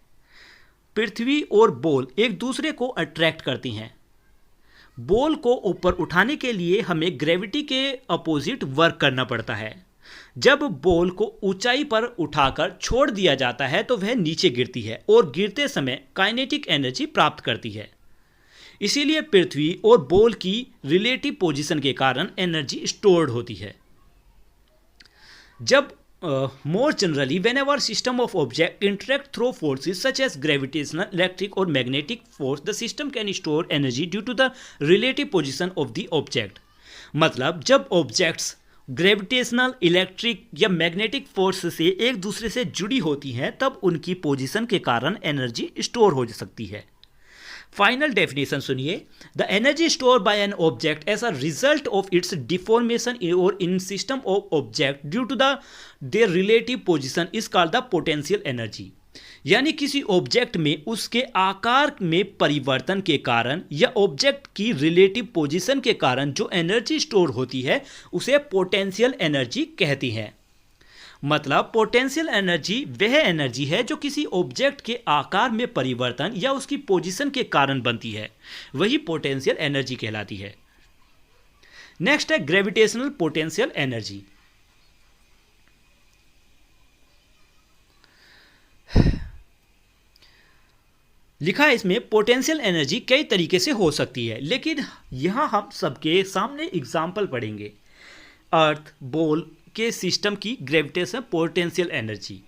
पृथ्वी और बॉल एक दूसरे को अट्रैक्ट करती हैं। बॉल को ऊपर उठाने के लिए हमें ग्रेविटी के अपोजिट वर्क करना पड़ता है। जब बॉल को ऊंचाई पर उठाकर छोड़ दिया जाता है तो वह नीचे गिरती है और गिरते समय काइनेटिक एनर्जी प्राप्त करती है। इसीलिए पृथ्वी और बॉल की रिलेटिव पोजीशन के कारण एनर्जी स्टोर्ड होती है। जब more generally, whenever system of object interact through forces such as gravitational, electric or magnetic force, the system can store energy due to the relative position of the object. मतलब जब objects gravitational, electric या magnetic force से एक दूसरे से जुड़ी होती हैं तब उनकी पोजीशन के कारण एनर्जी स्टोर हो सकती है। फाइनल डेफिनेशन सुनिए। The energy store by an object as a result of its deformation or in system of object due to the their relative position is called the potential energy. यानी किसी object में उसके आकार में परिवर्तन के कारण या ऑब्जेक्ट की रिलेटिव पोजीशन के कारण जो एनर्जी स्टोर होती है उसे पोटेंशियल एनर्जी कहती हैं। मतलब पोटेंशियल एनर्जी वह एनर्जी है जो किसी ऑब्जेक्ट के आकार में परिवर्तन या उसकी पोजीशन के कारण बनती है, वही पोटेंशियल एनर्जी कहलाती है। नेक्स्ट है ग्रेविटेशनल पोटेंशियल एनर्जी। लिखा है इसमें पोटेंशियल एनर्जी कई तरीके से हो सकती है, लेकिन यहां हम सबके सामने एग्जाम्पल पढ़ेंगे। अर्थ, बॉल के सिस्टम की ग्रेविटेशन पोटेंशियल एनर्जी।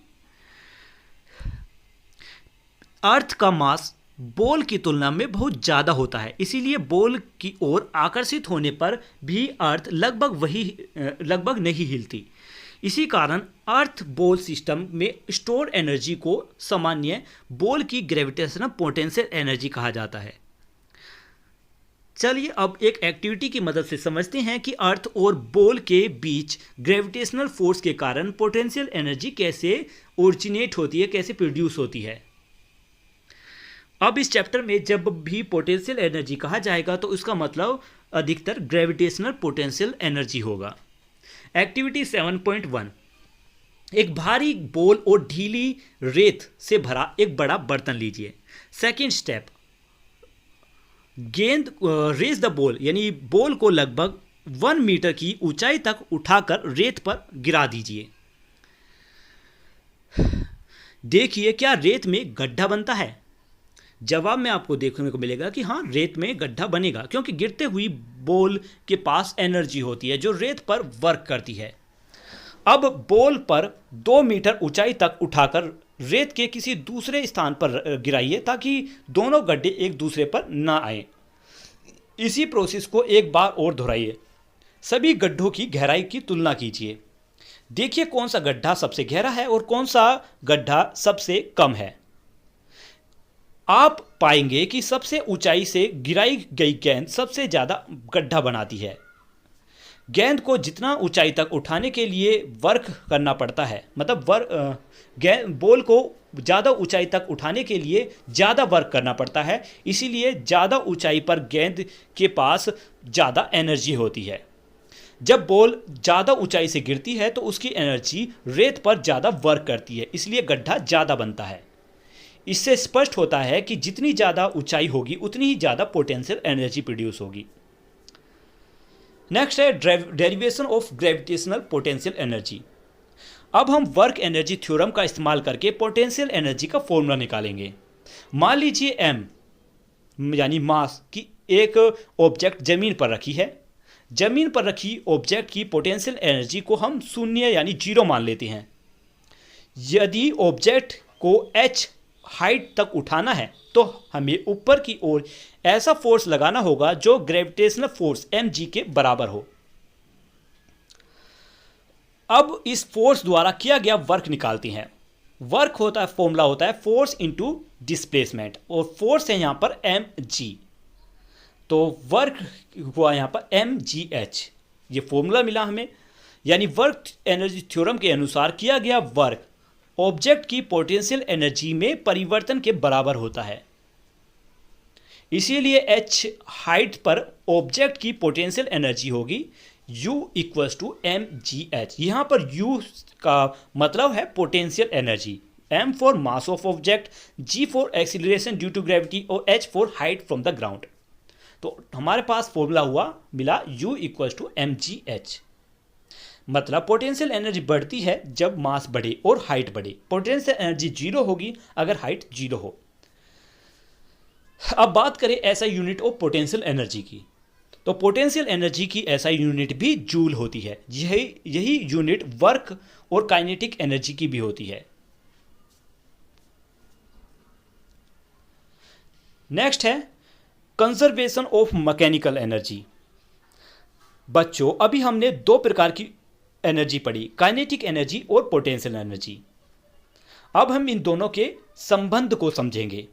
अर्थ का मास बॉल की तुलना में बहुत ज़्यादा होता है, इसीलिए बॉल की ओर आकर्षित होने पर भी अर्थ लगभग नहीं हिलती। इसी कारण अर्थ बॉल सिस्टम में स्टोर एनर्जी को सामान्य बॉल की ग्रेविटेशनल पोटेंशियल एनर्जी कहा जाता है। चलिए अब एक एक्टिविटी की मदद से समझते हैं कि अर्थ और बॉल के बीच ग्रेविटेशनल फोर्स के कारण पोटेंशियल एनर्जी कैसे ओरिजिनेट होती है, कैसे प्रोड्यूस होती है। अब इस चैप्टर में जब भी पोटेंशियल एनर्जी कहा जाएगा तो उसका मतलब अधिकतर ग्रेविटेशनल पोटेंशियल एनर्जी होगा। एक्टिविटी 7.1, एक भारी बोल और ढीली रेत से भरा एक बड़ा बर्तन लीजिए। सेकंड स्टेप, गेंद रेज द बॉल, यानी बॉल को लगभग 1 मीटर की ऊंचाई तक उठाकर रेत पर गिरा दीजिए। देखिए क्या रेत में गड्ढा बनता है। जवाब में आपको देखने को मिलेगा कि हाँ, रेत में गड्ढा बनेगा, क्योंकि गिरते हुई बॉल के पास एनर्जी होती है जो रेत पर वर्क करती है। अब बॉल पर 2 मीटर ऊंचाई तक उठाकर रेत के किसी दूसरे स्थान पर गिराइए ताकि दोनों गड्ढे एक दूसरे पर ना आए। इसी प्रोसेस को एक बार और दोहराइए। सभी गड्ढों की गहराई की तुलना कीजिए। देखिए कौन सा गड्ढा सबसे गहरा है और कौन सा गड्ढा सबसे कम है। आप पाएंगे कि सबसे ऊंचाई से गिराई गई गेंद सबसे ज़्यादा गड्ढा बनाती है। गेंद को जितना ऊंचाई तक उठाने के लिए वर्क करना पड़ता है, मतलब बॉल को ज़्यादा ऊंचाई तक उठाने के लिए ज़्यादा वर्क करना पड़ता है, इसीलिए ज़्यादा ऊंचाई पर गेंद के पास ज़्यादा एनर्जी होती है। जब बॉल ज़्यादा ऊंचाई से गिरती है तो उसकी एनर्जी रेत पर ज़्यादा वर्क करती है, इसलिए गड्ढा ज़्यादा बनता है। इससे स्पष्ट होता है कि जितनी ज़्यादा ऊंचाई होगी उतनी ही ज़्यादा पोटेंशियल एनर्जी प्रोड्यूस होगी। नेक्स्ट है derivation of gravitational potential energy. अब हम वर्क एनर्जी थ्योरम का इस्तेमाल करके पोटेंशियल एनर्जी का फॉर्मूला निकालेंगे। मान लीजिए m यानी मास की एक ऑब्जेक्ट जमीन पर रखी है। जमीन पर रखी ऑब्जेक्ट की पोटेंशियल एनर्जी को हम 0 यानी 0 मान लेते हैं। यदि ऑब्जेक्ट को h हाइट तक उठाना है तो हमें ऊपर की ओर ऐसा फोर्स लगाना होगा जो ग्रेविटेशनल फोर्स mg के बराबर हो। अब इस फोर्स द्वारा किया गया वर्क निकालते हैं। वर्क होता है, फॉर्मूला होता है फोर्स इनटू डिस्प्लेसमेंट, और फोर्स है यहां पर mg, तो वर्क हुआ यहां पर mgh। ये फॉर्मूला मिला हमें, यानी वर्क एनर्जी थ्योरम के अनुसार किया गया वर्क ऑब्जेक्ट की पोटेंशियल एनर्जी में परिवर्तन के बराबर होता है। इसीलिए h हाइट पर ऑब्जेक्ट की पोटेंशियल एनर्जी होगी U इक्वल्स टू mgh। यहां पर U का मतलब है potential energy, m for mass of object, g for acceleration due to gravity और h for height from the ground. तो हमारे पास फॉर्मूला मिला U इक्वल्स टू mgh। मतलब पोटेंशियल एनर्जी बढ़ती है जब मास बढ़े और हाइट बढ़े। पोटेंशियल एनर्जी 0 होगी अगर हाइट 0 हो। अब बात करें ऐसा यूनिट ऑफ पोटेंशियल एनर्जी की, तो पोटेंशियल एनर्जी की ऐसा यूनिट भी जूल होती है। यही यूनिट वर्क और काइनेटिक एनर्जी की भी होती है। नेक्स्ट है कंजर्वेशन ऑफ मैकेनिकल एनर्जी। बच्चों अभी हमने 2 प्रकार की एनर्जी पढ़ी, काइनेटिक एनर्जी और पोटेंशियल एनर्जी। अब हम इन दोनों के संबंध को समझेंगे।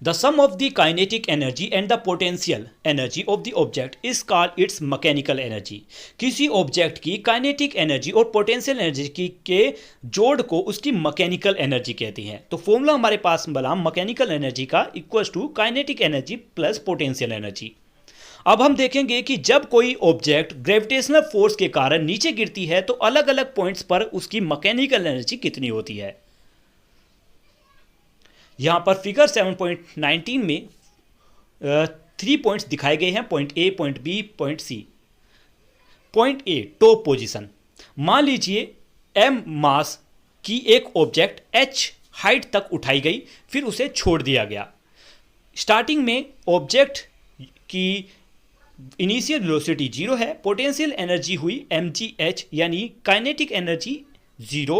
The sum of the kinetic energy and the potential energy of the object is called its mechanical energy. किसी ऑब्जेक्ट की काइनेटिक एनर्जी और पोटेंशियल एनर्जी के जोड़ को उसकी मैकेनिकल एनर्जी कहते हैं। तो फॉर्मूला हमारे पास बना मैकेनिकल एनर्जी का equals to kinetic energy plus potential energy. अब हम देखेंगे कि जब कोई ऑब्जेक्ट ग्रेविटेशनल फोर्स के कारण नीचे गिरती है तो अलग अलग पॉइंट्स पर उसकी मैकेनिकल एनर्जी कितनी होती है। यहां पर फिगर 7.19 में 3 पॉइंट्स दिखाए गए हैं, point A, point B, point C. Point A top position. मान लीजिए m मास की एक ऑब्जेक्ट h हाइट तक उठाई गई, फिर उसे छोड़ दिया गया। स्टार्टिंग में ऑब्जेक्ट की इनिशियल वेलोसिटी 0 है, पोटेंशियल एनर्जी हुई mgh यानी kinetic energy 0,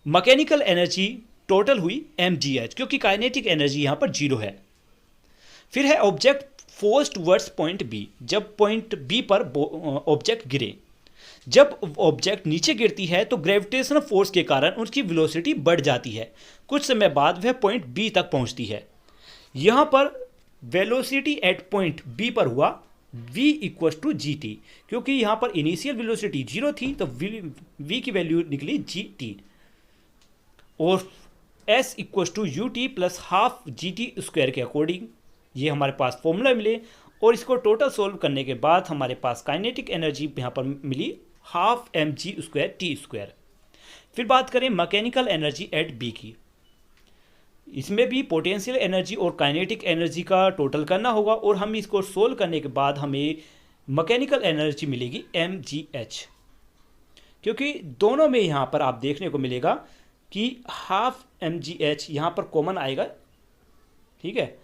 mechanical energy total हुई mgh क्योंकि काइनेटिक एनर्जी यहां पर 0 है। फिर है object force towards point B. जब पॉइंट बी पर ऑब्जेक्ट गिरे, जब ऑब्जेक्ट नीचे गिरती है तो ग्रेविटेशनल फोर्स के कारण उसकी वेलोसिटी बढ़ जाती है। कुछ समय बाद वह पॉइंट बी तक पहुंचती है। यहां पर वेलोसिटी एट पॉइंट बी पर हुआ v equals to G T, क्योंकि यहां पर इनिशियल वेलोसिटी 0 थी तो v की वैल्यू निकली gt, और s equals to U T plus half G T square के अकॉर्डिंग ये हमारे पास फॉर्मूला मिले। और इसको टोटल सोल्व करने के बाद हमारे पास काइनेटिक एनर्जी यहाँ पर मिली हाफ mg²t²। फिर बात करें मैकेनिकल एनर्जी एट बी की, इसमें भी पोटेंशियल एनर्जी और काइनेटिक एनर्जी का टोटल करना होगा और हम इसको सोल्व करने के बाद हमें मैकेनिकल एनर्जी मिलेगी mgh, क्योंकि दोनों में यहाँ पर आप देखने को मिलेगा कि हाफ mgh यहाँ पर कॉमन आएगा। ठीक है,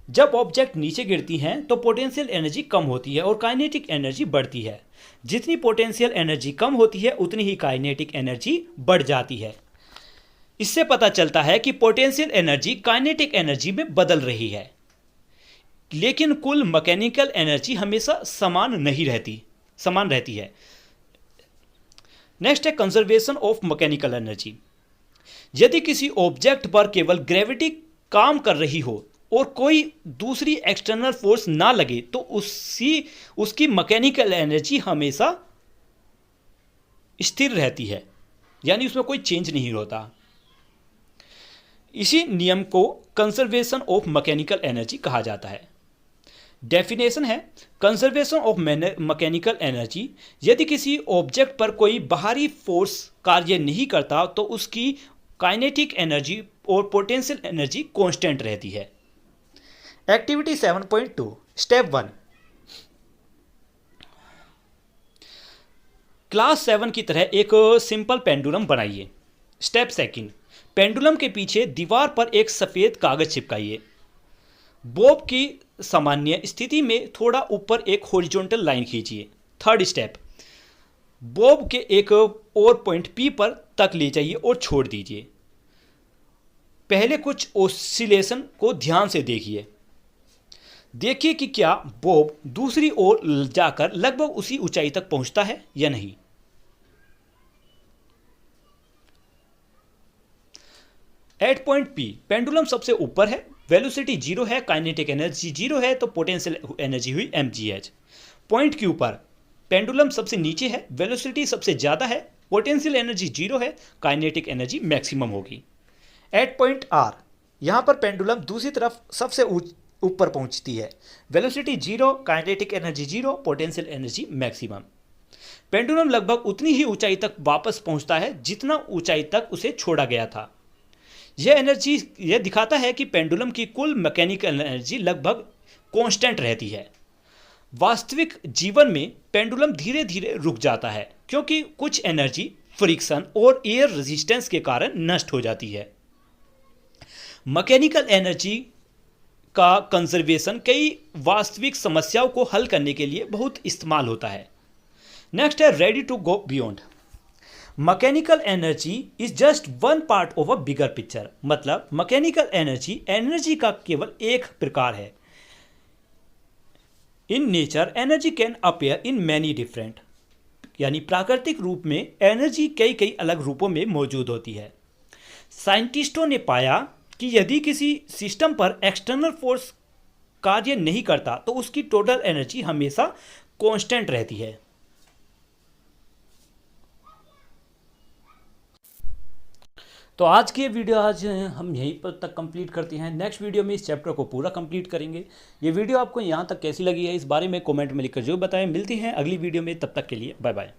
जब ऑब्जेक्ट नीचे गिरती हैं तो पोटेंशियल एनर्जी कम होती है और काइनेटिक एनर्जी बढ़ती है। जितनी पोटेंशियल एनर्जी कम होती है उतनी ही काइनेटिक एनर्जी बढ़ जाती है। इससे पता चलता है कि पोटेंशियल एनर्जी काइनेटिक एनर्जी में बदल रही है, लेकिन कुल मैकेनिकल एनर्जी हमेशा समान रहती है। नेक्स्ट है कंजर्वेशन ऑफ मैकेनिकल एनर्जी। यदि किसी ऑब्जेक्ट पर केवल ग्रेविटी काम कर रही हो और कोई दूसरी एक्सटर्नल फोर्स ना लगे तो उसकी मैकेनिकल एनर्जी हमेशा स्थिर रहती है, यानी उसमें कोई चेंज नहीं होता। इसी नियम को कंजर्वेशन ऑफ मैकेनिकल एनर्जी कहा जाता है। डेफिनेशन है कंजर्वेशन ऑफ मैकेनिकल एनर्जी, यदि किसी ऑब्जेक्ट पर कोई बाहरी फोर्स कार्य नहीं करता तो उसकी काइनेटिक एनर्जी और पोटेंशियल एनर्जी कांस्टेंट रहती है। एक्टिविटी 7.2 स्टेप 1, क्लास 7 की तरह एक सिंपल पेंडुलम बनाइए। स्टेप 2, पेंडुलम के पीछे दीवार पर एक सफ़ेद कागज चिपकाइए। बॉब की सामान्य स्थिति में थोड़ा ऊपर एक हॉरिजॉन्टल लाइन खींचिए। थर्ड स्टेप, बॉब के एक और पॉइंट पी पर तक ले जाइए और छोड़ दीजिए। पहले कुछ ऑसिलेशन को ध्यान से देखिए कि क्या बॉब दूसरी ओर जाकर लगभग उसी ऊंचाई तक पहुंचता है या नहीं। एट पॉइंट पी पेंडुलम सबसे ऊपर है, वेलोसिटी 0 है, काइनेटिक एनर्जी 0 है, तो पोटेंशियल एनर्जी हुई mgh। पॉइंट क्यू पर पेंडुलम सबसे नीचे है, वेलोसिटी सबसे ज़्यादा है, पोटेंशियल एनर्जी 0 है, काइनेटिक एनर्जी मैक्सिमम होगी। एट पॉइंट आर यहाँ पर पेंडुलम दूसरी तरफ सबसे ऊपर पहुंचती है, velocity 0, kinetic energy 0, potential energy maximum. Pendulum लगभग उतनी ही ऊंचाई तक वापस पहुंचता है जितना ऊंचाई तक उसे छोड़ा गया था। यह दिखाता है कि पेंडुलम की कुल मैकेनिकल एनर्जी लगभग कांस्टेंट रहती है। वास्तविक जीवन में पेंडुलम धीरे धीरे रुक जाता है क्योंकि कुछ एनर्जी फ्रिक्शन और एयर रेजिस्टेंस के कारण नष्ट हो जाती है। मैकेनिकल एनर्जी का कंजर्वेशन कई वास्तविक समस्याओं को हल करने के लिए बहुत इस्तेमाल होता है। नेक्स्ट है ready to go beyond. Mechanical energy is just one part of a bigger picture. मतलब मैकेनिकल एनर्जी का केवल एक प्रकार है। In nature energy can appear in many different, यानी प्राकृतिक रूप में एनर्जी कई अलग रूपों में मौजूद होती है। साइंटिस्टों ने पाया कि यदि किसी सिस्टम पर एक्सटर्नल फोर्स कार्य नहीं करता तो उसकी टोटल एनर्जी हमेशा कांस्टेंट रहती है। तो आज की वीडियो हम यहीं पर तक कंप्लीट करते हैं। नेक्स्ट वीडियो में इस चैप्टर को पूरा कंप्लीट करेंगे। ये वीडियो आपको यहाँ तक कैसी लगी है इस बारे में कमेंट में लिखकर जरूर बताएं। मिलती हैं अगली वीडियो में, तब तक के लिए बाय बाय।